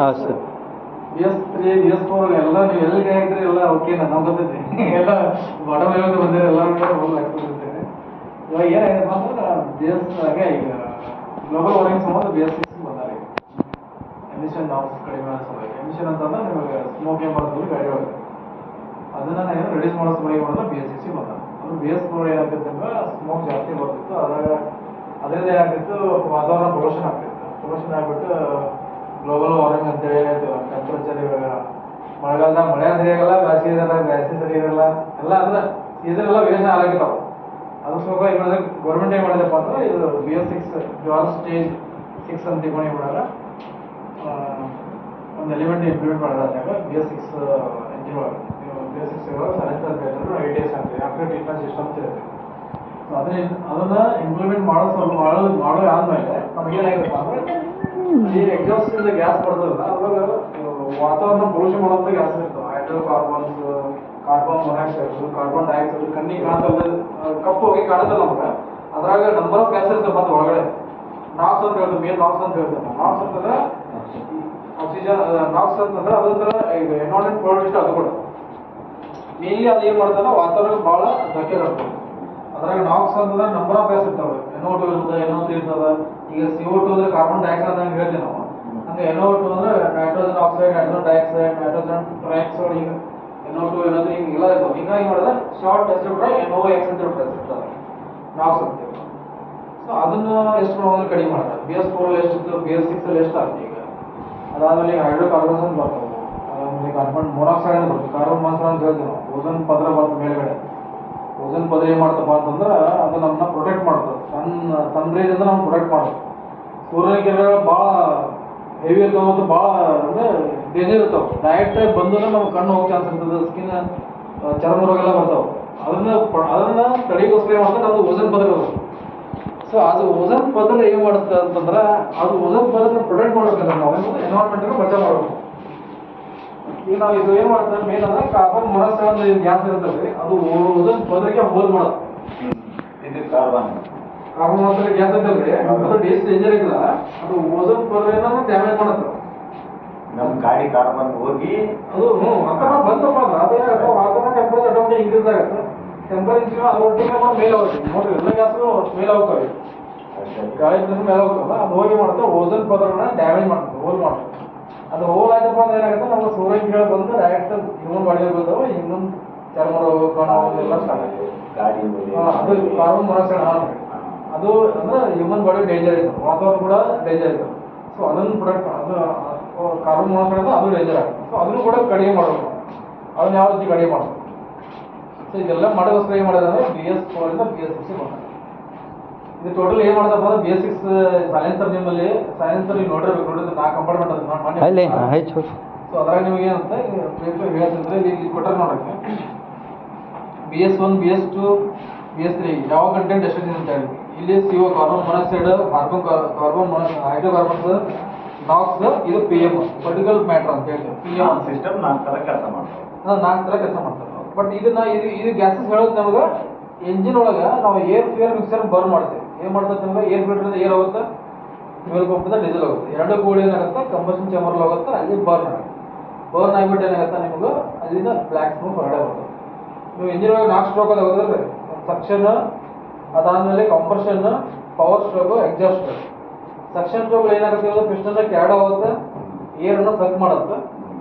ಹಾಂ sir. BS3 BS4 ಎಲ್ಲ ನೀವು ಎಲ್ಲಿಗೆ ಹಾಕಿದ್ರೆ ಎಲ್ಲ ಓಕೆ ನಾವು ಗೊತ್ತೈತಿ ಎಲ್ಲ ಬಾಟಮ್ ಲೆವೆಲ್ ಬಂದಿರೋ ಎಲ್ಲ ಹೋಗಿ ಹಾಕ್ತಿರ್ತೇವೆ. ಇವಾಗ ಏನಾಗಿದೆ ಅಂದ್ರೆ BS ಈಗ ಗ್ಲೋಬಲ್ ವಾರ್ಮಿಂಗ್ ಸಂಬಂಧ BS6 ಬಂದಾರೆ. ಎಮಿಷನ್ ನಾರ್ಮ್ಸ್ ಕಡಿಮೆ ಸಲುವಾಗಿ ಎಮಿಷನ್ ಅಂತಂದ್ರೆ ನಿಮಗೆ ಸ್ಮೋಕ್ ಏನು ಬರ್ತದೆ ಗಾಡಿ ಒಳಗೆ ಅದನ್ನ ಏನು ರಿಡ್ಯೂಸ್ ಮಾಡೋ ಸಲುವಾಗಿ ಮಾಡಿದ್ರೆ BS6 ಬಂದ. ಅದು BS4 ಏನಾಗ್ತಿತ್ತು ಅಂದ್ರೆ ಸ್ಮೋಕ್ ಜಾಸ್ತಿ ಬರ್ತಿತ್ತು. ಅದರಿಂದ ಏನಾಗ್ತಿತ್ತು ವಾತಾವರಣ ಪೊಲ್ಯೂಷನ್ ಆಗ್ತಿತ್ತು. ಪೊಲ್ಯೂಷನ್ ಆಗ್ಬಿಟ್ಟು ಗ್ಲೋಬಲ್ ವಾರ್ಮಿಂಗ್ ಅಂತೇಳಿ ಟೆಂಪರೇಚರ್ ಇವಾಗ ಮಳೆಗಾಲದಾಗ ಮಳೆ ಸರಿಯಾಗಲ್ಲ, ಬೇಸಿಗೆ ಸರಿ ಇರಲ್ಲ, ಎಲ್ಲ ಅಂದ್ರೆ ಸೀಸನ್ ಎಲ್ಲ ವೇರಿಯೇಷನ್ ಆಗತ್ತಾವ. ಅದು ಸ್ವಲ್ಪ ಇವಾಗ ಗೌರ್ಮೆಂಟ್ ಏನು ಮಾಡಿದಪ್ಪ ಅಂದ್ರೆ ಇದು BS6 ಡ್ರಾಲ್ ಸ್ಟೇಜ್ 6 ಅಂತ ತಿಳ್ಕೊಂಡು ಏನು ಮಾಡಲ್ಲ ಒಂದು ಎಲಿಮೆಂಟ್ ಇಂಪ್ಲಿಮೆಂಟ್ ಮಾಡೋದಾಗ BS6 ಎಂಜಿನ್ ಒಳಗೆ BS6 ಸೈಲೆನ್ಸರ್ ಅಂತ ಹೇಳ್ತಾರೆ, ATS ಅಂತೀವಿ, ಆಫ್ಟರ್ ಟ್ರೀಟ್ಮೆಂಟ್ ಸಿಸ್ಟಮ್ ಅಂತ ಹೇಳ್ತೀವಿ. ಸೊ ಅದನ್ನ ಇಂಪ್ಲಿಮೆಂಟ್ ಮಾಡೋ ಆದ್ಮೇಲೆ ನಮ್ಗೆ ಏನಾಗಿರಪ್ಪ ಅಂದ್ರೆ ಈ ಎಕ್ಸಾಸ್ಟ್ ಗ್ಯಾಸ್ ಬರ್ತದಲ್ಲ ಅವಾಗ ವಾತಾವರಣ ಪೊಲ್ಯೂಷನ್ ಮಾಡುವಂಥ ಗ್ಯಾಸ್ ಇರ್ತವೆ. Hydrocarbons, carbon monoxide, carbon dioxide ಕಣ್ಣಿಗೆ ಕಾಣ್ತಲ್ಲ, ಕಪ್ಪು ಹೋಗಿ ಕಾಣುತ್ತಲ್ಲ ನಮ್ಗೆ. ಅದ್ರಾಗ ನಂಬರ್ ಆಫ್ ಗ್ಯಾಸ್ ಇರ್ತವೆ. ಮತ್ತೆ ಒಳಗಡೆ ನಾಕ್ಸ್ ಅಂತ ಹೇಳ್ತೇವೆ, ಮೇನ್ ನಾಕ್ಸ್ ಅಂತ ಹೇಳ್ತೇವೆ. ನಾಕ್ಸ್ ಅಂತಂದ್ರೆ ಆಕ್ಸಿಜನ್, ನಾಕ್ಸ್ ಅಂತಂದ್ರೆ ಅದೊಂಥರ ಈಗ ಎನ್ವೈರನ್ಮೆಂಟ್ ಪೊಲ್ಯೂಷನ್ ಅದು ಕೂಡ ಮೇನ್ಲಿ ಅದು ಏನು ಮಾಡ್ತಾನೆ ವಾತಾವರಣ ಭಾಳ ಧಕ್ಕೆ ತರ್ತದೆ. ಅದ್ರಾಗ ನಾಕ್ಸ್ ಅಂತಂದ್ರೆ ನಂಬರ್ ಆಫ್ ಗ್ಯಾಸ್ ಇರ್ತವೆ. NO2 ಇರ್ತದೆ, NO3 ಇರ್ತದೆ. ಈಗ CO2 ಅಂದ್ರೆ ಕಾರ್ಬನ್ ಡೈಆಕ್ಸೈಡ್ ಅಂತ ಹೇಳ್ತೀವಿ ನಾವು. ಹಂಗೆ NO2 ಅಂದ್ರೆ nitrogen oxide, nitrogen dioxide, nitrogen trioxide, ಈಗ NO2 NO3 ಹಿಂಗೆಲ್ಲ ಇರ್ತವೆ. ಹಿಂಗಾಗಿ ಮಾಡಿದ್ರೆ ಶಾರ್ಟ್ ಹೆಸರು NOx ಅಂತ ಇರ್ತದೆ ನಾಕ್ಸ್ ಅಂತೀವಿ. ಸೊ ಅದನ್ನ ಎಷ್ಟು ಮಾಡೋದ್ರೆ ಕಡಿಮೆ ಮಾಡ್ತಾರೆ. BS4 ಎಷ್ಟಿತ್ತು, BS6 ಅಲ್ಲಿ ಎಷ್ಟು ಆಗ್ತದೆ ಈಗ. ಅದಾದ್ಮೇಲೆ ಈಗ ಹೈಡ್ರೋಕಾರ್ಬನ್ಸ್ ಅಂತ ಬರ್ತವೆ. ಅದಾದ್ಮೇಲೆ ಕಾರ್ಬನ್ ಮೊನಾಕ್ಸೈಡ್ ಅಂತ ಬರ್ತದೆ. ಕಾರ್ಬನ್ ಮೊನಾಕ್ಸೈಡ್ ಅಂತ ಹೇಳ್ತೀವಿ ನಾವು. ಓಝೋನ್ ಪದರ ಬರ್ತದೆ ಮೇಲ್ಗಡೆ. ಓಝೋನ್ ಪದರ ಏನು ಮಾಡ್ತಪ್ಪ ಅಂತಂದ್ರೆ ಅದು ನಮ್ಮನ್ನ ಪ್ರೊಟೆಕ್ಟ್ ಮಾಡ್ತದೆ. ಸನ್ ರೇಸ್ ಅಂದ್ರೆ ನಮ್ಗೆ ಪ್ರೊಟೆಕ್ಟ್ ಮಾಡ್ತದೆ. ಸೂರ್ಯನ ಕಿರಣಗಳು ಭಾಳ ಹೆವಿ ಇರ್ತಾವೆ ಮತ್ತು ಭಾಳ ಅಂದರೆ ಡೇಂಜರ್ ಇರ್ತಾವೆ. ಡೈರೆಕ್ಟ್ ಬಂದ್ರೆ ನಮ್ಗೆ ಕಣ್ಣು ಹೋಗೋ ಚಾನ್ಸ್ ಇರ್ತದೆ, ಸ್ಕಿನ್ ಚರ್ಮ ರೋಗ ಎಲ್ಲ ಬರ್ತಾವೆ. ಅದನ್ನ ತಡೆಗೋಸ್ಕರ ಮಾಡ್ತಾರೆ ನಮ್ದು ಓಝೋನ್ ಪದರ ಇರೋದು. ಸೊ ಅದು ಓಝೋನ್ ಪದರ ಏನು ಮಾಡುತ್ತೆ ಅಂತಂದ್ರೆ ಅದು ಓಝೋನ್ ಪದರನ ಪ್ರೊಟೆಕ್ಟ್ ಮಾಡ್ಬೇಕಂದ್ರೆ ನಾವು ಎನ್ವೈರನ್ಮೆಂಟನ್ನು ಬಚಾವ್ ಮಾಡಬೇಕು. ಈಗ ನಾವು ಇದು ಏನು ಮಾಡ್ತಾರೆ ಮೇನ್ ಅಂದ್ರೆ ಕಾರ್ಬನ್ ಮೊನಾಕ್ಸೈಡ್ ಒಂದು ಗ್ಯಾಸ್ ಇರ್ತದೆ, ಅದು ಓಝೋನ್ ಪದರಿಗೆ ಹೋಲ್ ಮಾಡೋದು. ಕಾರ್ಬನ್ ಮೊನಾಕ್ಸೈಡ್ ಗ್ಯಾಸ್ ಅಂತಲ್ರಿ, ಅದು ಡೇಂಜರ್ ಇಲ್ಲ. ಅದು ಓಝೋನ್ ಪದರನ ಡ್ಯಾಮೇಜ್ ಮಾಡುತ್ತೆ. ನಮ್ಮ ಗಾಡಿ ಕಾರ್ಬನ್ ಹೋಗಿ ಅದು ವಾತಾವರಣ ಬಂತಪ್ಪ ಅಂದ್ರೆ ಅದೇ ವಾತಾವರಣ ಟೆಂಪರೇಚರ್ ಆಟೋಮೆಟಿಕ್ ಇನ್ಕ್ರೀಸ್ ಆಗುತ್ತೆ. ಟೆಂಪರೇಚರ್ ಅದು ಒಟ್ಟಿಗೆ ಮೇಲೆ ಹೋಗುತ್ತೆ. ನೋಡ್ರಿ ಎಲ್ಲ ಗ್ಯಾಸು ಮೇಲೆ ಹೋಗ್ತವೆ, ಗಾಳಿ ಮೇಲೆ ಹೋಗ್ತಲ್ಲ, ಅದು ಹೋಗಿ ಮಾಡುತ್ತೆ ಓಝೋನ್ ಪದರನ ಡ್ಯಾಮೇಜ್ ಮಾಡ್ತದೆ, ಹೋಲ್ ಮಾಡ್ತದೆ. ಅದು ಹೋಲ್ ಆಯ್ತಪ್ಪ ಅಂದ್ರೆ ಏನಾಗುತ್ತೆ ನಮ್ಮ ಸೂರ್ಯನ ಕಿರಣ ಬಂದು ಡೈರೆಕ್ಟ್ ಹ್ಯೂಮನ್ ಬಾಡಿಗೆ ಬೀಳ್ತಾವೆ. ಹ್ಯೂಮನ್ ಚರ್ಮ ರೋಗ ಎಲ್ಲ ಸ್ಟಾರ್ಟ್ ಆಗಿದೆ. ಅದು ಕಾರ್ಬನ್ ಮೊನಾಕ್ಸೈಡ್ ಅದು ಅಂದ್ರೆ ಹ್ಯೂಮನ್ ಬಾಡಿ ಡೇಂಜರ್ ಇರ್ತದೆ, ವಾತಾವರಣ ಕೂಡ ಡೇಂಜರ್ ಇರ್ತದೆ. ಸೊ ಅದನ್ನು ಪ್ರೊಡಕ್ಟ್ ಅದು ಕಾರ್ಬನ್ ಮೊನಾಕ್ಸೈಡ್ ಅದು ಡೇಂಜರ್ ಆಗುತ್ತೆ. ಸೊ ಅದನ್ನು ಕೂಡ ಕಡಿಮೆ ಮಾಡಬೇಕು. ಅದನ್ನ ಯಾವ ರೀತಿ ಕಡಿಮೆ ಮಾಡಬೇಕು. ಸೊ ಇದೆಲ್ಲ ಮಾಡೋಗೋಸ್ಕರ ಏನು ಮಾಡೋದಂದ್ರೆ BS4 ಇಂದ BS6 ಬಂದ. ಇದು ಟೋಟಲ್ ಏನು ಮಾಡ್ತಪ್ಪ ಅಂದ್ರೆ BS6 ಸೈಲೆನ್ಸರ್ ನಿಮ್ಮಲ್ಲಿ ಸೈಲೆನ್ಸರ್ ನೀವು ನೋಡಿದ್ರೆ 4 ಕಂಪಾರ್ಟ್ಮೆಂಟ್ ಅದು ಮಾಡಿ. ಸೊ ಅದ್ರಾಗ ನಿಮಗೆ ಏನಂತ ಹೇಳ್ತಿದ್ರೆ ಇಲ್ಲಿ ಕೊಟ್ಟರೆ ನೋಡಕ್ಕೆ BS1 BS2 BS3 ಯಾವ ಕಂಟೆಂಟ್ ಎಷ್ಟಿದೆ ಅಂತ ಹೇಳಿ ಇಲ್ಲಿ CO carbon monoxide, carbon hydrocarbons, Knox, ಇದು PM ಪರ್ಟಿಕಲ್ ಮ್ಯಾಟರ್ ಅಂತ ಹೇಳ್ತೀವಿ. PM ಸಿಸ್ಟಮ್ 4 ಥರ ಕೆಲಸ ಮಾಡ್ತಾರೆ. 4 ಥರ ಕೆಲಸ ಮಾಡ್ತಾರೆ. ಬಟ್ ಇದು ಗ್ಯಾಸಸ್ ಹೇಳೋದು ನಮಗೆ ಎಂಜಿನ್ ಒಳಗೆ ನಾವು ಏರ್ ಫ್ಯೂಯಲ್ ಮಿಕ್ಸರ್ ಬರ್ನ್ ಮಾಡ್ತೀವಿ. ಏನು ಮಾಡ್ತದೆ ನಮಗೆ ಏರ್ ಫಿಲ್ಟರ್ ಏರ್ ಹೋಗುತ್ತೆ, ಫ್ಯೂಯಲ್ ಪಂಪಿಂದ ಡೀಸೆಲ್ ಹೋಗುತ್ತೆ. ಎರಡು ಕೂಡಿ ಏನಾಗುತ್ತೆ ಕಂಬಷನ್ ಚೇಂಬರ್ ಹೋಗುತ್ತೆ, ಅಲ್ಲಿ ಬರ್ನ್ ಆಗುತ್ತೆ. ಬರ್ನ್ ಆಗಿಬಿಟ್ಟು ಏನಾಗುತ್ತೆ ನಿಮಗೆ ಅಲ್ಲಿಂದ ಬ್ಲ್ಯಾಕ್ ಸ್ಮೋಕ್ ಹೊರಗಡೆ ಬರ್ತದೆ. ನೀವು ಇಂಜಿನ್ ಒಳಗೆ 4 ಸ್ಟ್ರೋಕ್ ಅದು ಹೋಗೋದ್ರೆ ಸಕ್ಷನ್, ಅದಾದಮೇಲೆ compression, power stroke, exhaust stroke. Suction stroke ಏನಾಗುತ್ತೆ ಅಂದ್ರೆ ಪಿಸ್ಟನ್ನ ಕೆಳಗಡೆ ಹೋಗುತ್ತೆ, ಏರನ್ನು ಸಕ್ ಮಾಡುತ್ತೆ.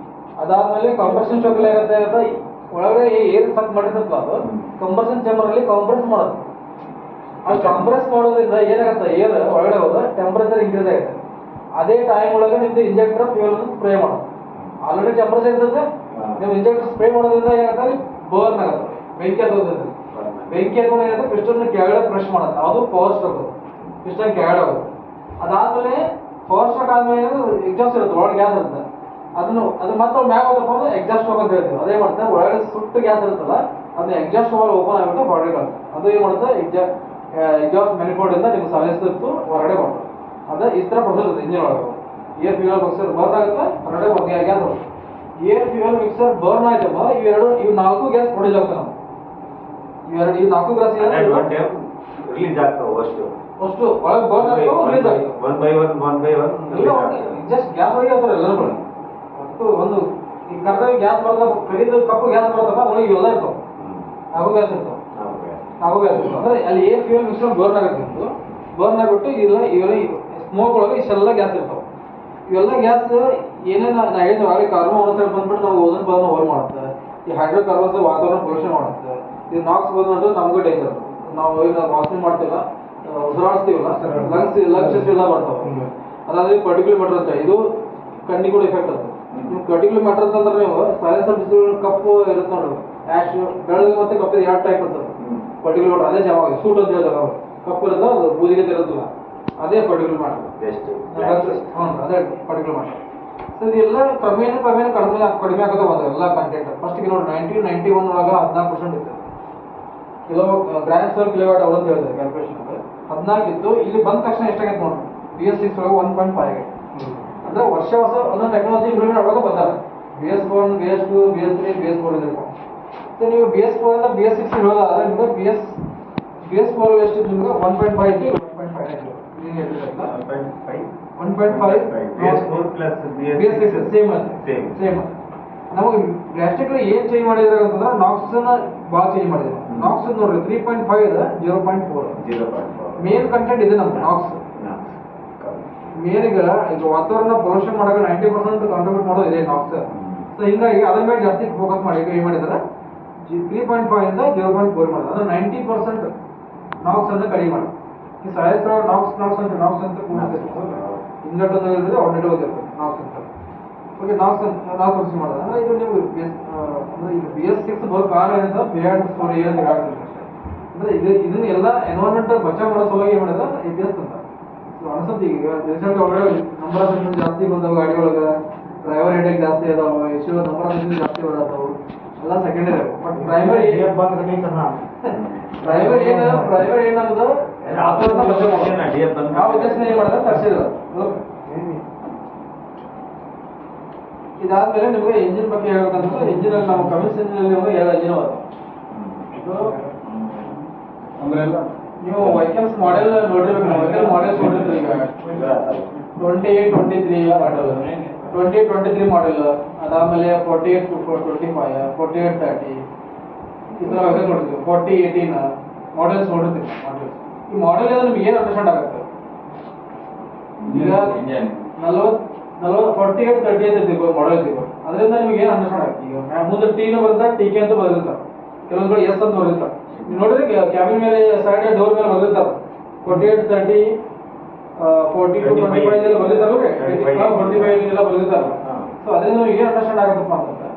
ಅದಾದಮೇಲೆ ಕಂಪ್ರೆಷನ್ ಸ್ಟ್ರೋಕ್ ಏನಾಗುತ್ತೆ ಒಳಗಡೆ ಏರ್ ಸಕ್ ಮಾಡಿರ್ತಲ್ಲ ಅದು ಕಂಪ್ರೆಷನ್ ಚೇಂಬರ್ ಅಲ್ಲಿ ಕಂಪ್ರೆಸ್ ಮಾಡುತ್ತೆ. ಅದು ಕಂಪ್ರೆಸ್ ಮಾಡೋದ್ರಿಂದ ಏನಾಗುತ್ತೆ ಏರ್ ಒಳಗಡೆ ಹೋದ ಟೆಂಪರೇಚರ್ ಇನ್ಕ್ರೀಸ್ ಆಗುತ್ತೆ. ಅದೇ ಟೈಮ್ ಒಳಗೆ ನಿಮ್ದು ಇಂಜೆಕ್ಟರ್ ಫ್ಯೂಯಲ್ ಸ್ಪ್ರೇ ಮಾಡೋದು. ಆಲ್ರೆಡಿ ಟೆಂಪರೇಚರ್ ಇರ್ತದೆ, ನೀವು ಇಂಜೆಕ್ಟರ್ ಸ್ಪ್ರೇ ಮಾಡೋದ್ರಿಂದ ಏನಾಗುತ್ತೆ ಬರ್ನ್ ಆಗುತ್ತೆ, ಬೆಂಕಿ ಹತ್ತೋದ್ರಿಂದ. ಬೆಂಕಿ ಹತ್ಕೊಂಡು ಏನಾಗುತ್ತೆ ಪಿಸ್ಟನ್ ಕೆಳಗಡೆ ಪ್ರೆಸ್ ಮಾಡುತ್ತೆ, ಅದು ಪವರ್ ಸ್ಟ್ರೋಕ್. ಪಿಸ್ಟನ್ ಕೆಳಗಡೆ ಹೋಗುತ್ತೆ. ಅದಾದ್ಮೇಲೆ ಪವರ್ ಸ್ಟ್ರೋಕ್ ಆದ್ಮೇಲೆ ಎಕ್ಸಾಸ್ಟ್ ಇರುತ್ತೆ, ಒಳಗೆ ಗ್ಯಾಸ್ ಇರುತ್ತೆ. ಅದು ಮತ್ತೆ ಮ್ಯಾಗ ಹೋದಪ್ಪ ಅಂದ್ರೆ ಎಕ್ಸಾಸ್ಟ್ ಸ್ಟ್ರೋಕ್ ಅಂತ ಹೇಳ್ತೀವಿ. ಅದೇ ಮಾಡ್ತಾರೆ ಒಳಗಡೆ ಸುಟ್ಟು ಗ್ಯಾಸ್ ಇರುತ್ತಲ್ಲ ಅದನ್ನ ಎಕ್ಸಾಸ್ಟ್ ಸ್ಟ್ರೋಕ್ ಓಪನ್ ಆಗಿಬಿಟ್ಟು ಹೊರಗಡೆ ಬರುತ್ತೆ. ಅದು ಏನು ಮಾಡುತ್ತೆ ಎಕ್ಸಾಸ್ಟ್ ಮ್ಯಾನಿಫೋಲ್ಡ್ ಇಂದ ನಿಮ್ಮ ಸೈಲೆನ್ಸರ್ ಹೊರಗಡೆ ಬರ್ತದೆ. ಅದೇ ಈ ಥರ ಪ್ರೊಸೆಸ್ ಇದೆ ಇಂಜಿನ್ ಒಳಗೆ. ಏರ್ ಫ್ಯೂಯಲ್ ಮಿಕ್ಸರ್ ಬರ್ನ್ ಆಗುತ್ತೆ, ಹೊರಗಡೆ ಗ್ಯಾಸ್ ಬರುತ್ತೆ. ಏರ್ ಫ್ಯೂಯಲ್ ಮಿಕ್ಸರ್ ಬರ್ನ್ ಆಯ್ತಪ್ಪ ಇವು 4 ಗ್ಯಾಸ್ ಪ್ರೊಡ್ಯೂಸ್ ಆಗ್ತವೆ. ನಾವು ಈ 4 ಗ್ಯಾಸ್ ರಿಲೀಸ್ ಆಗ್ತಾವೆ. ಅಷ್ಟು ಒಳಗೆ ಬರ್ನ್ ಆಗ್ತಾವೆ, ರಿಲೀಸ್ ಆಗ್ತವೆ. One by one just gas ಒಳಗೆ ಇರ್ತಾರೆ ಎಲ್ಲರೂ ಕೂಡ. ಮತ್ತು ಒಂದು ಈ ಕರ್ನಾಟಕ ಗ್ಯಾಸ್ ಬರ್ತದೆ, ಕರಿದು ಕಪ್ಪು ಗ್ಯಾಸ್ ಬರ್ತಲ್ಲ, ಒಳಗೆ ಇವೆಲ್ಲ ಇರ್ತಾವೆ, ಹಾಗೂ ಗ್ಯಾಸ್ ಇರ್ತಾವೆ, ಹಾಗೂ ಗ್ಯಾಸ್ ಇರ್ತಾವೆ. ಅಂದರೆ ಅಲ್ಲಿ ಏನು ಫ್ಯೂಯಲ್ ಮಿಕ್ಸ್ಚರ್ ಬರ್ನ್ ಆಗುತ್ತೆ, ಬರ್ನ್ ಆಗಿಬಿಟ್ಟು ಇವೆಲ್ಲ ಸ್ಮೋಕ್ ಒಳಗೆ ಇಷ್ಟೆಲ್ಲ ಗ್ಯಾಸ್ ಇರ್ತಾವೆ. ಇವೆಲ್ಲ ಗ್ಯಾಸ್ ಏನೇನು ನಾ ಹೇಳಿದ್ವಿ ಆಗಲಿ, ಕಾರ್ಬನ್ ಮೊನಾಕ್ಸೈಡ್ ಬಂದ್ಬಿಟ್ಟು ನಾವು ಓಝೋನ್ ಪದರನ ಹೋಲ್ ಮಾಡುತ್ತೆ, ಈ ಹೈಡ್ರೋಕಾರ್ಬನ್ಸ್ ವಾತಾವರಣ ಪೊಲ್ಯೂಷನ್ ಮಾಡುತ್ತೆ, ಇದು ನಾಕ್ಸ್ ಬಂದ್ಬಿಟ್ಟು ನಮಗೂ ಡೇಂಜರ್. ನಾವು ಈಗ ವಾಸನೆ ಮಾಡ್ತೀವಲ್ಲ, ಉಸಿರಾಡಿಸ್ತೀವಲ್ಲ, ಲಂಗ್ಸ್ ಎಲ್ಲ ಬರ್ತಾವೆ. ಅದಾದ್ರೆ ಪರ್ಟಿಕ್ಯುಲರ್ ಮ್ಯಾಟರ್ ಅಂತ, ಇದು ಕಣ್ಣಿಗೆ ಕೂಡ ಎಫೆಕ್ಟ್ ಅದು. ನೀವು ಪರ್ಟಿಕ್ಯುಲರ್ ಮ್ಯಾಟರ್ ಅಂತಂದ್ರೆ ನೀವು ಸೈಲೆನ್ಸರ್ ಕಪ್ಪು ಇರುತ್ತೆ ನೋಡ್ರಿ, ಆ್ಯಶ್ ಬೆಳಗ್ಗೆ ಮತ್ತೆ ಕಪ್ಪು ಎರಡು ಟೈಪ್ ಇರ್ತದೆ. ಪರ್ಟಿಕ್ಯುಲರ್ ಮ್ಯಾಟರ್ ಅದೇ ಜವಾಬ್ ಸೂಟ್ ಅಂತ ಹೇಳ್ತಾರೆ ಅವರು, ಕಪ್ಪು ಇರುತ್ತೆ ಅದು ಬೂದಿಗೆ ತಿರುತ್ತಲ್ಲ, ಅದೇ ಪರ್ಟಿಕ್ಯುಲರ್ ಮ್ಯಾಟರ್. ಅದೇ ಪರ್ಟಿಕ್ಯುಲರ್ ಮ್ಯಾಟರ್. ಸೊ ಇದೆಲ್ಲ ಕ್ರಮೇಣ ಕಡಿಮೆ ಆಗೋದು ಬಂದ ಎಲ್ಲ ಕಂಟೆಂಟ್. ಫಸ್ಟ್ಗೆ ನೋಡಿ 1991 ಒಳಗೆ 14% ಇತ್ತು, kilograms per kilowatt hour ಅಂತ ಹೇಳಿದ್ರೆ ಕ್ಯಾಲ್ಕುಲೇಷನ್ 14 ಇತ್ತು. ಇಲ್ಲಿ ಬಂದ ತಕ್ಷಣ ಎಷ್ಟಾಗೈತೆ ನೋಡಿ, BS6 ಒಳಗೆ 1.5 ಆಗೈತೆ. ಅಂದ್ರೆ ವರ್ಷ ಒಂದೊಂದು ಟೆಕ್ನಾಲಜಿ ಇಂಪ್ರೂವ್ಮೆಂಟ್ ಆಗೋದು ಬಂದಾರೆ. BS1, BS2, BS3, BS4 ಇರ್ಬೇಕು. ಸೊ ನೀವು BS4 ಇಂದ BS6 ಹೇಳೋದಾದ್ರೆ ನಿಮಗೆ BS4 ಎಷ್ಟು ನಿಮಗೆ 1.5 ಇತ್ತು, 1.5 ಆಯಿತು. ನೀವು ಹೇಳಿದ್ರಲ್ಲ 1.5 BS4 ಪ್ಲಸ್ BS6 ಸೇಮ್. ನಮಗೆ ಡ್ರಾಸ್ಟಿಕ್ಲಿ ಏನು ಚೇಂಜ್ ಮಾಡಿದ್ರೆ ಅಂತಂದ್ರೆ ನಾಕ್ಸ್ನ ಭಾಳ ಚೇಂಜ್ ಮಾಡಿದ್ರು. ನಾಕ್ಸ್ ನೋಡ್ರಿ 3.5 ಇದೆ, 0.4 ಮೇನ್ ಕಂಟೆಂಟ್ ಇದೆ ನಮ್ಗೆ ನಾಕ್ಸ್. ಮೇನ್ ಈಗ ವಾತಾವರಣ ಪೊಲ್ಯೂಷನ್ ಮಾಡಕ್ಕೆ 90% ಕಾಂಟ್ರಿಬ್ಯೂಟ್ ಮಾಡೋದು ಇದೆ ನಾಕ್ಸ್. ಸೊ ಹಿಂಗಾಗಿ ಅದ್ರ ಮೇಲೆ ಜಾಸ್ತಿ ಫೋಕಸ್ ಮಾಡಿ ಈಗ ಏನು ಮಾಡಿದ್ದಾರೆ, 3.5 ಇಂದ 0.4 ಮಾಡಿದ್ರೆ ಅಂದ್ರೆ 90% ನಾಕ್ಸ್ ಅನ್ನು ಕಡಿಮೆ ಮಾಡಿ. ಈ ಸೈಲೆನ್ಸ್ ನಾಕ್ಸ್ ಅಂತ ಇಂಜೆಕ್ಟ್ ಅಂತ ಹೇಳಿದ್ರೆ ಆಲ್ರೆಡಿ ಹೋಗಿರ್ತದೆ ನಾಕ್ಸ್ ಅಂತ. ಓಕೆ, ನಾಕ್ಸ್ ಯೂಸ್ ಮಾಡೋದು ಅಂದ್ರೆ ಇದು ನೀವು ಅಂದ್ರೆ ಈಗ BS6 ಬರೋ ಕಾರಣ ಏನಂತ ಬಿಯಾಂಡ್ ಸ್ಟೋರಿ ಅಂತ ಹೇಳ್ತೀನಿ ಅಷ್ಟೇ. ಅಂದ್ರೆ ಇದನ್ನ ಎಲ್ಲ ಎನ್ವೈರನ್ಮೆಂಟ್ ಬಚಾವ್ ಮಾಡೋ ಸಲುವಾಗಿ ಏನು ಮಾಡಿದ್ರೆ ABS ಅಂತ. ಸೊ ಅನ್ಸುತ್ತೆ ಈಗ ರೀಸೆಂಟ್ ಒಳಗಡೆ ನಂಬರ್ ಆಫ್ ಇಂಜಿನ್ ಜಾಸ್ತಿ ಬಂದವು ಗಾಡಿ ಒಳಗೆ, ಡ್ರೈವರ್ ಹೆಡೇಕ್ ಜಾಸ್ತಿ ಅದಾವ, ಇಶ್ಯೂ ನಂಬರ್ ಆಫ್ ಇಂಜಿನ್ ಜಾಸ್ತಿ ಬರತ್ತವು, ಎಲ್ಲ ಸೆಕೆಂಡರಿ. ಬಟ್ ಪ್ರೈಮರಿ ಏನನ್ನೋದು ವಾತಾವರಣ ಬಚಾವ್ ಮಾಡೋದು. ಆ ಉದ್ದೇಶ ಏನು ಮಾಡಿದ್ರೆ ತರಿಸಿದ್ರು. ಇದಾದ್ಮೇಲೆ ನಿಮಗೆ ಇಂಜಿನ್ ಬಗ್ಗೆ ಹೇಳ್ಬೇಕಂದ್ರೆ, ಇಂಜಿನ್ ಅಲ್ಲಿ ನಾವು ಕಮಿನ್ಸ್ ಇಂಜಿನ್ ಅಲ್ಲಿ 2 ಇಂಜಿನ್ ಅದಾವ. ನೀವು ವೆಹಿಕಲ್ಸ್ ಮಾಡೆಲ್ ನೋಡಿರ್ಬೇಕು, ವೆಹಿಕಲ್ ಮಾಡೆಲ್ಸ್ ನೋಡಿರ್ತೀವಿ. ಈಗ 28, 23 ಮಾಡೆಲ್, 28, 23 ಮಾಡೆಲ್, ಅದಾದ್ಮೇಲೆ 48, 25, 48, 30 ಈ ಥರ ವೆಹಿಕಲ್ಸ್ ನೋಡಿರ್ತೀವಿ. 40, 18 ಮಾಡೆಲ್ಸ್ ನೋಡಿರ್ತೀವಿ. ಈ ಮಾಡೆಲ್ ನಿಮ್ಗೆ ಏನು ಅಂಡರ್ಸ್ಟ್ಯಾಂಡ್ ಆಗುತ್ತೆ, ಈಗ 48, 30 ಅಂತ ಇರ್ತೀವಿ ಮಾಡೆಲ್ ಇರ್ತೀವಿ. ಅದರಿಂದ ನಿಮ್ಗೆ ಏನು ಅಂಡರ್ಸ್ಟ್ಯಾಂಡ್ ಆಗುತ್ತೆ, ಈಗ ಮುಂದೆ ಟೀನು ಬರುತ್ತೆ, TK ಅಂತ ಬರೆದಿರ್ತಾರೆ, ಕೆಲವೊಂದು ಕಡೆ S ಅಂತ ಬರೆದಿರ್ತಾರೆ. ನೀವು ನೋಡಿದ್ರೆ ಕ್ಯಾಬಿನ್ ಮೇಲೆ ಸೈಡ್ ಡೋರ್ ಮೇಲೆ ಬರೆದಿರ್ತಾರೆ 48, 30, 42, 25 ಎಲ್ಲ ಬರೆದಿರ್ತಾರೆ, 45 ಎಲ್ಲ ಬರೆದಿರ್ತಾರೆ. ಸೊ ಅದರಿಂದ ನಿಮ್ಗೆ ಏನು ಅಂಡರ್ಸ್ಟ್ಯಾಂಡ್ ಆಗುತ್ತಪ್ಪ ಅಂತಂದ್ರೆ,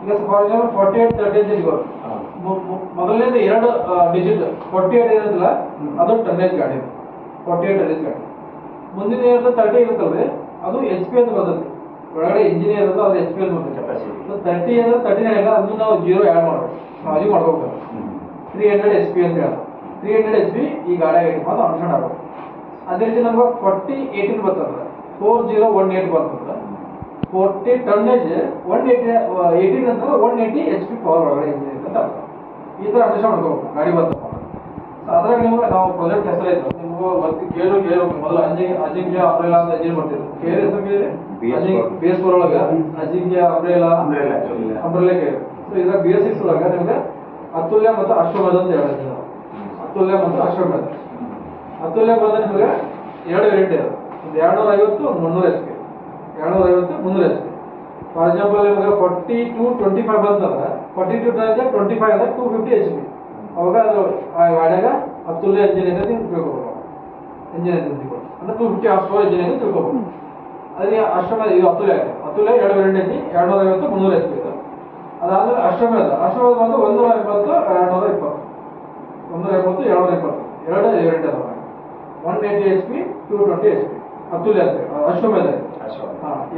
ಈಗ ಫಾರ್ ಎಕ್ಸಾಂಪಲ್ 48, 30 ಅಂತ ಇಟ್ಕೊಳ್ಳಿ. ಮೊದಲನೇದು 2 ಡಿಜಿಟ್ 48 ಇರುತ್ತಲ್ಲ, ಅದು ಟನ್ನೇಜ್ ಗಾಡಿ, 48 ಟನ್ನೇಜ್ ಗಾಡಿ. ಮುಂದಿನ ಏನಿರುತ್ತೆ 30 ಇರುತ್ತಲ್ರಿ, ಅದು HP ಅಂತ ಬರ್ತದೆ. ಒಳಗಡೆ ಇಂಜಿನ್ ಇರುತ್ತೆ, ಅದು HP ಅಂತ ಬರ್ತದೆ. ಸೊ 30 ಅಂದ್ರೆ 39 ಇಲ್ಲ, ಅದನ್ನು ನಾವು 0 ಆ್ಯಡ್ ಮಾಡಬೇಕು, ನಾವು ಅದು ಮಾಡ್ಕೋಬೇಕು. 300 HP ಅಂತ ಹೇಳೋದು. 300 HP ಈ ಗಾಡಿ ಐಟಮ್ ಅದು ಅಂಡರ್ಸ್ಟ್ಯಾಂಡ್ ಆಗಬೇಕು. ಅದೇ ರೀತಿ ನಮ್ಗೆ 40, 18 ಬರ್ತದೆ, 4018 ಬರ್ತದೆ. 40 ಟನ್ನೇಜ್ 18 ಅಂತ 180 HP ಪವರ್ ಒಳಗಡೆ ಇಂಜಿನ್ ಅಂತ ಅರ್ಥ. ಈ ಥರ ಅಂಡರ್ಸ್ಟ್ಯಾಂಡ್ ಮಾಡ್ಕೋಬೇಕು ಗಾಡಿ ಬರ್ತಪ್ಪ. ಸೊ ಅದ್ರಾಗ ನಿಮ್ಗೆ ನಾವು ಪ್ರಾಜೆಕ್ಟ್ ಹೆಸರಾಯ್ತು ನಿಮ್ಗೆ ಕೇಳು ಮೊದಲು ಅಜಿಂಕ್ಯ ಅಂಬ್ರೆಲಾ ಅಂತ ಇಂಜಿನ್ ಬರ್ತಿದ್ರು. ಕೇರ್ ಹೆಸರು ಕೇಳಿ BS4 ಒಳಗೆ ಅಜಿಂಕ್ಯ ಅಂಬ್ರೆಲಾ ಕೇಳಿ. ಸೊ ಇದ್ರಾಗ BS6 ಒಳಗೆ ನಿಮ್ಗೆ ಅತುಲ್ಯ ಮತ್ತು ಅಶ್ವಮೇಧ ಅಂತ ಹೇಳಿದ್ವಿ ನಾವು. ಅತುಲ್ಯ ಮತ್ತು ಅಶ್ವಮೇಧ. ಅತುಲ್ಯ ಬಂದ ನಿಮಗೆ 2 ವೇರಿಯಂಟ್ ಇದೆ, 250, 300 HP. 250, 300 HP. ಫಾರ್ ಎಕ್ಸಾಂಪಲ್ ನಿಮಗೆ 42, 25 ಬಂತಂದ್ರೆ 42 25 ಅಂದ್ರೆ 250 HP. ಅವಾಗ ಅದು ಆ ಗಾಡಿಯಾಗ ಅತುಲ್ಯ ಇಂಜಿನ್ ಇದೆ ಅಂತ ತಿಳ್ಕೊಬೇಕು. ಇಂಜಿನ್ ಇದೆ ತಿಳ್ಕೊಂಡು ಅಂದ್ರೆ 250 ಹಾರ್ಸ್ ಪವರ್ ಇಂಜಿನ್ ಇದೆ ತಿಳ್ಕೊಬೇಕು. ಅದೇ ಅಶ್ವಮೇಧ ಇದು ಅತುಲ್ಯ ಆಗಿದೆ. ಅತುಲ್ಯ 2 ವೇರಿಯಂಟ್ ಐತಿ, 250, 300 HP ಇದೆ. ಅದಾದ್ಮೇಲೆ ಅಶ್ವಮೇಧ ಬಂದು 180, 220, 180, 220 2 ವೇರಿಯಂಟ್ ಅದಾವ. 180 HP, 220 HP ಅತುಲ್ಯ ಅಂತ ಅಶ್ವಮೇಧ.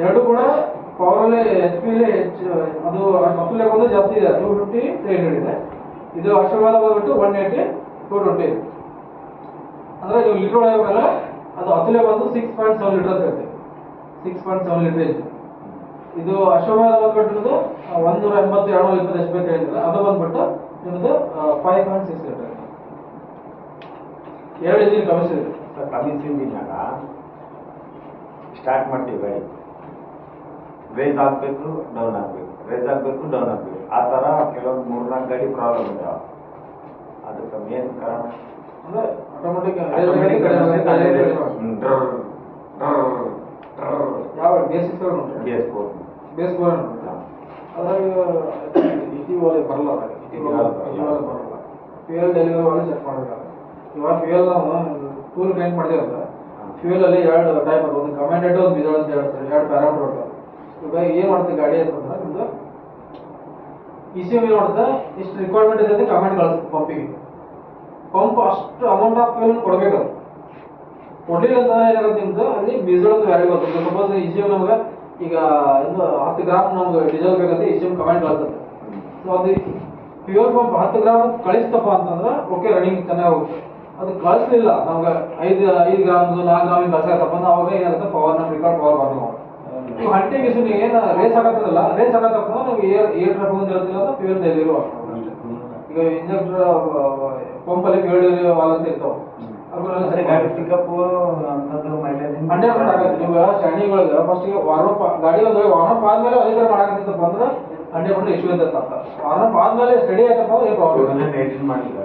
ಎರಡು ಕೂಡ ಪವರಲ್ಲಿ HP ಅದು ಅತುಲ್ಯ ಬಂದು ಜಾಸ್ತಿ ಇದೆ, 250, 300 ಇದೆ. ಇದು ಅಶ್ವಮೇಧ ಬಂದ್ಬಿಟ್ಟು 180, 220 ಇದೆ. ಅಂದ್ರೆ ನೀವು ಲೀಟರ್ ಹೊಡೆಯಬೇಕಲ್ಲ, ಅದು ಅತುಲ್ಯ ಬಂದು 6.7 ಲೀಟರ್ ಅಂತ ಹೇಳ್ತೀವಿ, 6.7 ಲೀಟರ್ ಇದೆ. ಇದು ಅಶ್ವಮೇಧ ಬಂದ್ಬಿಟ್ಟಿರೋದು 180, 220 HP ಅಂತ ಹೇಳಿದ್ರೆ ಅದು ಬಂದ್ಬಿಟ್ಟು ನಿಮ್ಮದು 5.6 ಲೀಟರ್. 2 ಇಂಜಿನ್ ಕಮಿಸಿದೆ. ಕಮಿಸಿದಾಗ ಸ್ಟಾರ್ಟ್ ಮಾಡ್ತೀವಿ ಗಾಡಿ, ರೇಸ್ ಆಗಬೇಕು ಡೌನ್ ಆಗಬೇಕು, ರೇಸ್ ಆಗಬೇಕು ಡೌನ್ ಆಗಬೇಕು, ಆ ಥರ ಕೆಲವೊಂದು 3-4 ಗಾಡಿ ಪ್ರಾಬ್ಲಮ್ ಇದಾವೆ. ಅದಕ್ಕೆ ಮೇನ್ ಕಾರಣ ಅಂದ್ರೆ ಆಟೋಮೆಟಿಕ್ ಯಾವ basics base bore base bore ಅದ್ರಾಗ ಇಟಿವಲೆ ಬರಲ್ಲ, ಬರಲ್ಲ. ಫ್ಯೂಯಲ್ ಡೆಲಿವರಿ ಒಳಗೆ ಚೆಕ್ ಮಾಡಬೇಕಾದ್ರೆ ಇವಾಗ ಫ್ಯೂಯಲ್ ನಾವು ಟೂಲ್ ಕ್ಲೈಂಟ್ ಮಾಡಿದೇವಂದ್ರೆ ಫ್ಯೂಯಲ್ ಅಲ್ಲಿ 2 ಟೈಪ್ ಅದು, ಒಂದು ಕಮಾಂಡೆಡ್ ಒಂದು ವಿಜುವಲ್ ಅಂತ ಹೇಳ್ತಾರೆ, 2 ಪ್ಯಾರಾಮೀಟರ್ ಇರ್ತವೆ. ಇವಾಗ ಏನು ಮಾಡುತ್ತೆ ಗಾಡಿ ಅಂತಂದ್ರೆ ನಿಮ್ದು ECU ಏನು ಮಾಡುತ್ತೆ, ಇಷ್ಟು ರಿಕ್ವೈರ್ಮೆಂಟ್ ಇದೆ ಕಮೆಂಟ್ ಕಳಿಸುತ್ತೆ ಪಂಪಿಗೆ. ಪಂಪ್ ಅಷ್ಟು ಅಮೌಂಟ್ ಆಫ್ ಫ್ಯೂಯಲ್ ಕೊಡಬೇಕು. ಕೊಡಲಿಲ್ಲ ಅಂತ ಏನಾಗುತ್ತೆ ನಿಮ್ದು ಅಲ್ಲಿ ವಿಜುವಲ್ ಅಂತ ವ್ಯಾಲ್ಯೂ ಬರ್ತದೆ. ಸಪೋಸ್ ECU ನಮ್ಗೆ ಈಗ 10 ಗ್ರಾಮ್ ನಮ್ಗೆ ಡೀಸೆಲ್ ಬೇಕಂತ ECU ಕಮೆಂಟ್ ಕಳಿಸುತ್ತೆ. ಸೊ ಅದು ಫ್ಯೂಯಲ್ ಪಂಪ್ 10 ಗ್ರಾಮ್ ಕಳಿಸ್ತಪ್ಪ ಅಂತಂದ್ರೆ ಓಕೆ ರನ್ನಿಂಗ್ ಚೆನ್ನಾಗಿ ಹೋಗುತ್ತೆ. ಅದು ಕಳಿಸ್ಲಿಲ್ಲ ನಮ್ಗೆ 5 ಗ್ರಾಮ್ದು 4 ಗ್ರಾಮ್ ಕಳ್ಸತ್ತಪ್ಪ ಅಂದ್ರೆ ಅವಾಗ ಏನಾಗುತ್ತೆ ಪವರ್ ನಮ್ಮ ರಿಕಾರ್ಡ್ ಪವರ್ ಬರಲ್ಲ. ನೀವು ಹಂಟಿಂಗ್ ಇಸು ನೀವು ಏನು ರೇಸ್ ಆಗತ್ತಲ್ಲ, ರೇಸ್ ಆಗತ್ತಪ್ಪ ಅಂದ್ರೆ ನಮ್ಗೆ ಏರ್ ಟ್ರಪ್ ಒಂದು ಹೇಳ್ತಿಲ್ಲ ಅಂತ ಫ್ಯೂಯಲ್ ಡೆಲಿವರಿ ಆಗ್ತದೆ. ಈಗ ಇಂಜೆಕ್ಟರ್ ಪಂಪಲ್ಲಿ ಫ್ಯೂಯಲ್ ಡೆಲಿವರಿ ವಾಲ್ ಅಂತ ಇರ್ತಾವೆ, ಗಾಡಿ ಪಿಕಪ್ ಅಂತದ್ದು ಮೈಲೇಜ್ 100% ಆಗುತ್ತೆ. ನೀವು ಸ್ಟ್ಯಾಂಡಿಂಗ್ ಒಳಗೆ ಫಸ್ಟಿಗೆ ವಾರ್ಮಪ್ ಗಾಡಿ ಒಂದು ವಾರ್ಮಪ್ ಆದ್ಮೇಲೆ ಅದೇ ಥರ ಮಾಡಕತ್ತಿತ್ತಪ್ಪ ಅಂದ್ರೆ 100% ಇಶ್ಯೂ ಇರ್ತೈತೆ ಅಂತ. ವಾರ್ಮಪ್ ಆದ್ಮೇಲೆ ಸ್ಟಡಿ ಆಯ್ತಪ್ಪ ಏನು ಪ್ರಾಬ್ಲಮ್ ಎಡಿಟ್ ಮಾಡಿಲ್ಲ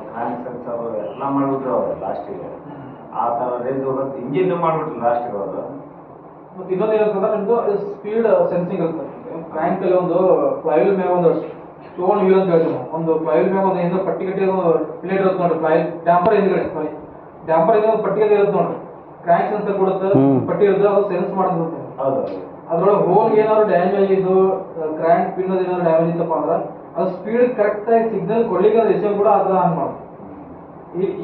ಕ್ರಾಂಕ್ ಸೆನ್ಸರ್ ಎಲ್ಲ ಮಾಡಿಬಿಟ್ರು ಅವ್ರು ಲಾಸ್ಟಿಗೆ. ಆ ಥರ ರೇಸ್ ಹೋಗೋದು ಇಂಜಿನ್ ಮಾಡಿಬಿಟ್ರು ಲಾಸ್ಟಿಗೆ ಅವರು. ಮತ್ತೆ ಇನ್ನೊಂದು ಏನಂತಂದ್ರೆ ನಿಮ್ದು ಸ್ಪೀಡ್ ಸೆನ್ಸಿಂಗ್ ಇರ್ತದೆ. ಕ್ರ್ಯಾಂಕ್ ಅಲ್ಲಿ ಒಂದು ಫ್ಲೈಲ್ ಮೇಲೆ ಒಂದು ಸ್ಟೋನ್ ವೀಲ್ ಅಂತ ಹೇಳ್ತೀವಿ ನಾವು. ಒಂದು ಫ್ಲೈಲ್ ಮೇಲೆ ಒಂದು ಹಿಂದೆ ಪಟ್ಟಿ ಕಟ್ಟಿ ಪ್ಲೇಟ್ ಇರುತ್ತೆ ನೋಡ್ರಿ, ಫ್ಲೈಲ್ ಡ್ಯಾಂಪರ್ ಹಿಂದ್ಗಡೆ, ಸಾರಿ ಡ್ಯಾಂಪರ್ ಹಿಂದೆ ಒಂದು ಪಟ್ಟಿ ಕಟ್ಟಿ ಇರುತ್ತೆ ನೋಡ್ರಿ, ಕ್ರ್ಯಾಂಕ್ ಸೆನ್ಸರ್ ಕೊಡುತ್ತೆ, ಪಟ್ಟಿ ಇರುತ್ತೆ, ಅದು ಸೆನ್ಸ್ ಮಾಡುತ್ತೆ. ಅದ್ರೊಳಗೆ ಹೋಲ್ ಏನಾದ್ರು ಡ್ಯಾಮೇಜ್ ಆಗಿದ್ದು, ಕ್ರ್ಯಾಂಕ್ ಪಿನ್ ಏನಾದ್ರು ಡ್ಯಾಮೇಜ್ ಇತ್ತಪ್ಪ ಅಂದ್ರೆ ಅದು ಸ್ಪೀಡ್ ಕರೆಕ್ಟ್ ಆಗಿ ಸಿಗ್ನಲ್ ಕೊಡ್ಲಿಕ್ಕೆ ಅದು ಎಸ್ ಕೂಡ ಅದ್ರ ಹಂಗೆ ಮಾಡುತ್ತೆ.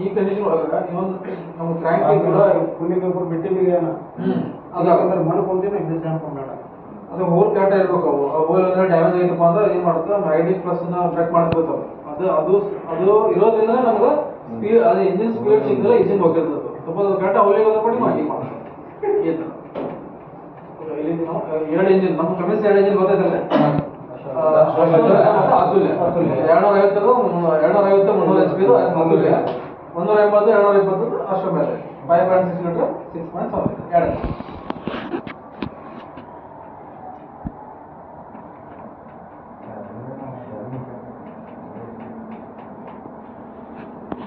ಈ ಕಂಡೀಷನ್ ಒಳಗ ಇನ್ನೊಂದು ನಮ್ಮ ಕ್ರ್ಯಾಂಕ್ ಕೂಡ ಅದಾಗಂದ್ರೆ ಮಣ್ಕೊಂತೀನಿ ಎಕ್ಸಾಂಪಲ್ ಅನ್ಕೊಂಡ ಅದು ಹೋಲ್ ಕ್ಯಾಟ ಇರ್ಬೇಕು. ಅವು ಹೋಲ್ ಅಂದ್ರೆ ಡ್ಯಾಮೇಜ್ ಆಗಿತ್ತಪ್ಪ ಅಂದ್ರೆ ಏನ್ ಮಾಡುತ್ತೆ, 90+ ಬ್ರೇಕ್ ಮಾಡ್ತಿರ್ತಾವ. ಅದು ಇರೋದ್ರಿಂದ ನಮ್ಗೆ ಸ್ಪೀಡ್ ಅದು ಇಂಜಿನ್ ಸ್ಪೀಡ್ ಸಿಗ್ನಲ್ ಇಂಜಿನ್ ಹೋಗಿರ್ತದೆ. ಸಪೋಸ್ ಅದು ಕರೆಕ್ಟ್ ಅವಲಿಗೆ ಬಂದಪಡಿ ಮಾಡಿ ಮಾಡ್ತಾರೆ. ಈ ಥರ ಇಲ್ಲಿ ನಾವು 2 ಇಂಜಿನ್ ನಮ್ಮ ಕಮಿಸ್ 2 ಇಂಜಿನ್ ಗೊತ್ತೈತಲ್ಲ, 250 300 HP ಇದು ಅತುಲ್ಯ, 180 220 ಅಷ್ಟರ ಮೇಲೆ 5.6 ಲೀಟರ್ 6.7 2.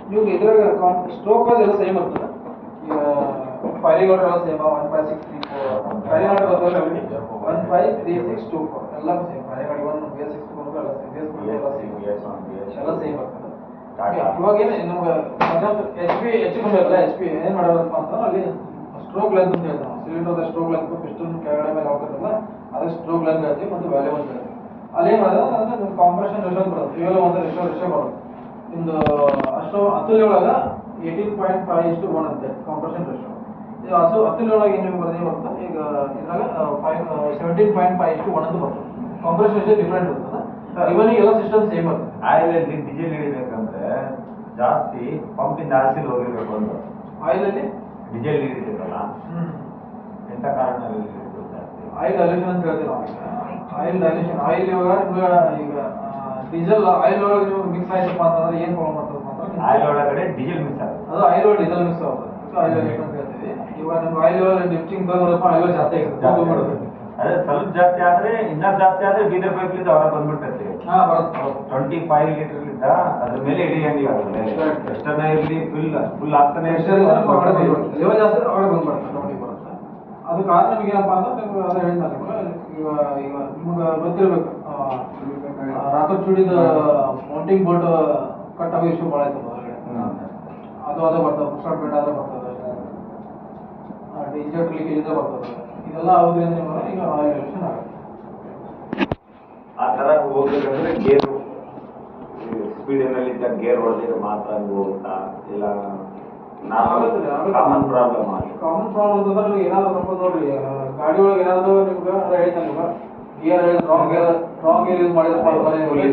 ನೀವು ಇದ್ರಾಗ ಸ್ಟ್ರೋಕ್ ವಾಸ್ ಎಲ್ಲ ಸೇಮ್ ಇರ್ತದೆ. ಈಗ ಫೈರಿಂಗ್ ಆರ್ಡರ್ ಎಲ್ಲ ಸೇಮ್ 15634 ಫೈರಿಂಗ್ ಆರ್ಡರ್ ಬರ್ತದೆ 15364 ಎಲ್ಲ ಸೇಮ್. ಫೈರಿಂಗ್ ಆರ್ಡರ್ 1 BS6 ಬಂದ್ರೆ ಎಲ್ಲ ಸೇಮ್, ಎಲ್ಲ ಸೇಮ್ ಬರ್ತದೆ. ಇವಾಗ ಏನು ನಮ್ಗೆ ಹೆಚ್ಚು ಕಮ್ಮಿ ಇರಲ್ಲ. HP ಏನು ಮಾಡೋದಪ್ಪ ಅಂತಂದ್ರೆ ಅಲ್ಲಿ ಸ್ಟ್ರೋಕ್ ಲೆಂತ್ ಅಂತ ಹೇಳ್ತೀವಿ ನಾವು. ಸಿಲಿಂಡರ್ ಸ್ಟ್ರೋಕ್ ಲೆಂತ್ ಪಿಸ್ಟನ್ ಕೆಳಗಡೆ ಮೇಲೆ ಹೋಗ್ತದಲ್ಲ ಅದಕ್ಕೆ ಸ್ಟ್ರೋಕ್ ಲೆಂತ್ ಹೇಳ್ತೀವಿ, ಮತ್ತು ವ್ಯಾಲ್ಯೂ ಅಂತ ಹೇಳ್ತೀವಿ. ಅಲ್ಲಿ ಏನು ಮಾಡೋದು ಅಂದ್ರೆ ಕಾಂಪ್ರೆಷನ್ ರೇಷೋ ಬರುತ್ತೆ, ಫ್ಯೂಯಲ್ ಒಂದು ರೇಷೋ ಬರುತ್ತೆ. ನಿಮ್ದು ಅಷ್ಟು ಅತುಲ್ಯ ಒಳಗೆ 18.5:1 ಅಂತೆ ಕಾಂಪ್ರೆಷನ್ ರೇಷೋ. ಇದು ಅತುಲ್ಯ ಒಳಗೆ ಏನು ಬರ್ತದೆ ಈಗ ಇದ್ರಾಗ 17.5:1 ಅಂತ ಬರ್ತದೆ. ಕಾಂಪ್ರೆಷನ್ ರೇಷೋ ಡಿಫ್ರೆಂಟ್ ಇರ್ತದೆ. ಇವನಿಗೆ ಎಲ್ಲ ಸಿಸ್ಟಮ್ ಸೇಮ್ ಬರ್ತದೆ. ಆಯಿಲಲ್ಲಿ ಡೀಸೆಲ್ ಹಿಡಿಬೇಕಂದ್ರೆ ಜಾಸ್ತಿ ಪಂಪಿಂದ ಆರ್ಸಿಲ್ ಹೋಗಿರ್ಬೇಕು ಅಂತ. ಆಯಿಲಲ್ಲಿ ಡೀಸೆಲ್ ಹಿಡಿಬೇಕಲ್ಲ, ಎಂಥ ಕಾರಣ ಆಯಿಲ್ ಡೈಲ್ಯೂಷನ್ ಅಂತ ಹೇಳ್ತೀವಿ ನಾವು. ಆಯಿಲ್ ಡೈಲ್ಯೂಷನ್, ಆಯಿಲ್ ಈಗ ಡೀಸೆಲ್ ಆಯಿಲ್ ಒಳಗೆ ನೀವು ಮಿಕ್ಸ್ ಆಯ್ತಪ್ಪ ಅಂತಂದ್ರೆ ಏನು ಪ್ರಾಬ್ಲಮ್ ಆಗ್ತದಪ್ಪ ಅಂತಂದ್ರೆ ಆಯಿಲ್ ಒಳಗಡೆ ಡೀಸೆಲ್ ಮಿಕ್ಸ್ ಆಗುತ್ತೆ, ಅದು ಆಯಿಲ್ ಒಳಗೆ ಡೀಸೆಲ್ ಮಿಕ್ಸ್ ಆಗುತ್ತೆ. ಆಯಿಲ್ ಡೈಲ್ಯೂಷನ್ ಅಂತ ಹೇಳ್ತೀವಿ. ಇವಾಗ ನಮ್ಗೆ ಆಯಿಲ್ ಒಳಗೆ ಲಿಫ್ಟಿಂಗ್ ನೋಡಪ್ಪ ಆಯಿಲ್ ಜಾಸ್ತಿ ಆಗುತ್ತೆ. ಅದೇ ಸ್ವಲ್ಪ ಜಾಸ್ತಿ ಆದ್ರೆ ಇನ್ನೂ ಜಾಸ್ತಿ ಆದ್ರೆ ಬೀದರ್ ಪೈಪ್ಲಿಂದ ಹೊರ ಬಂದ್ಬಿಡ್ತೈತಿ. 25 ಲೀಟರ್ ಇದ್ದ ಅದ್ರ ಮೇಲೆ ಹಿಡಿಯಂಗಿಲ್ಲ. ಅದ್ರ ಮೇಲೆ ಎಷ್ಟನ್ನ ಇರಲಿ ಫುಲ್ ಆಗ್ತಾನೆ ಲೆವೆಲ್ ಜಾಸ್ತಿ ಒಳಗೆ ಬಂದ್ಬಿಡುತ್ತೆ, ಬರುತ್ತೆ. ಅದು ಕಾರಣ ನಿಮ್ಗೆ ಏನಪ್ಪಾ ಅಂದ್ರೆ ನಿಮ್ಗೆ ಅದೇ ಹೇಳಿದ್ನಲ್ಲ ಈಗ ನಿಮ್ಗೆ ಗೊತ್ತಿರ್ಬೇಕು, ರಾಕರ್ ಚೂಡಿದ ಮೌಂಟಿಂಗ್ ಬೋರ್ಡ್ ಕಟ್ ಆಗೋ ಇಶ್ಯೂ ಭಾಳ ಆಯ್ತು ಹೊರಗಡೆ. ಅದು ಬರ್ತದೆ, ಪುಷ್ಪಾಟ್ ಬೇಡ ಅದೇ ಬರ್ತದೆ, ಇಂಜೆಕ್ಟರ್ ಲೀಕೇಜ್ ಬರ್ತದೆ. ಇದೆಲ್ಲ ಆಗೋದ್ರಿಂದ ನಿಮಗೆ ಈಗ ಆಯಿಲ್ ಡೈಲ್ಯೂಷನ್ ಆಗುತ್ತೆ. ಆ ಥರ ಹೋಗ್ಬೇಕಂದ್ರೆ ಗೇರು ಸ್ಪೀಡಿನಲ್ಲಿದ್ದ ಗೇರ್ ಹೊಡೆದಿದ್ರೆ ಮಾತ್ರ ನೀವು ಹೋಗುತ್ತಾ, ಇಲ್ಲ ಕಾಮನ್ ಪ್ರಾಬ್ಲಮ್ ಆಗುತ್ತೆ. ಕಾಮನ್ ಪ್ರಾಬ್ಲಮ್ ಅಂತಂದ್ರೆ ನೀವು ಏನಾದ್ರು ಸ್ವಲ್ಪ ನೋಡ್ರಿ, ಗಾಡಿ ಒಳಗೆ ಏನಾದ್ರು ನಿಮ್ಗೆ ಹೇಳ್ತಾನೆ ಗಿಯರ್ ರಾಂಗ್ ಗೇರ್ ಯೂಸ್ ಮಾಡಿದ್ರೆ